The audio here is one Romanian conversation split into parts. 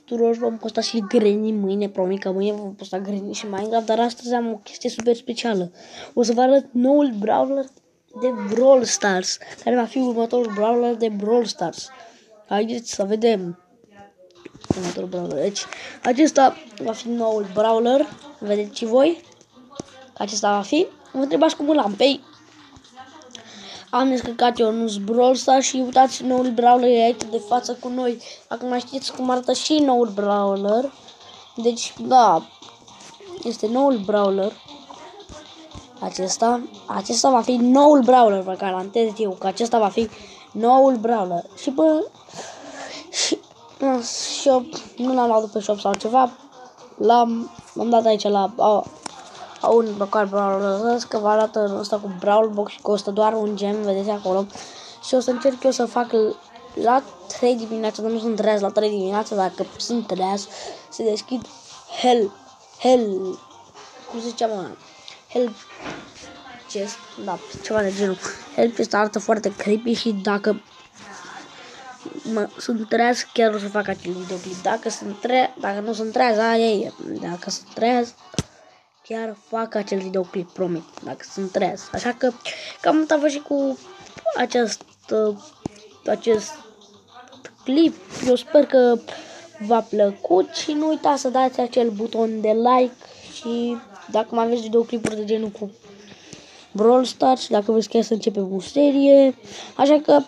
tuturor, vom posta și Granny mâine, promit că mâine vom posta Granny și Minecraft, dar astăzi am o chestie super specială. O să vă arăt noul brawler de Brawl Stars, care va fi următorul brawler de Brawl Stars. Haideți să vedem următorul brawler. Deci, acesta va fi noul brawler, vedeți și voi? Acesta va fi. Vă întrebați cum îl am. Păi, am descărcat eu nu Brawl Stars și uitați, noul brawler e aici de față cu noi. Acum știți cum arată și noul brawler. Deci, da, este noul brawler. Acesta va fi noul brawler, vă garantez eu că acesta va fi noul brawler. Și bă, și eu nu l-am luat pe shop sau ceva. L-am dat aici la un local brawler, că vă arată ăsta cu Brawl Box și costă doar un gem, vedeți acolo. Și o să încerc eu să fac la 3 dimineața, dar nu sunt treaz la 3 dimineața, dacă sunt treaz, se deschid cum se zice, mă, Hell Chest, da, ceva de genul. Hell Chest arată foarte creepy și dacă sunt treaz, chiar o să fac acel videoclip. Dacă nu sunt treaz, aia e. Dacă sunt treaz, chiar fac acel videoclip, promit, dacă sunt treaz. Așa că cam atât a fost și cu acest clip. Eu sper că v-a plăcut și nu uitați să dați acel buton de like și dacă mai aveți videoclipuri de genul cu Brawl Stars, dacă vreți chiar să începem o serie. Așa că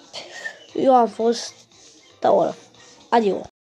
eu am fost Taură. Adio.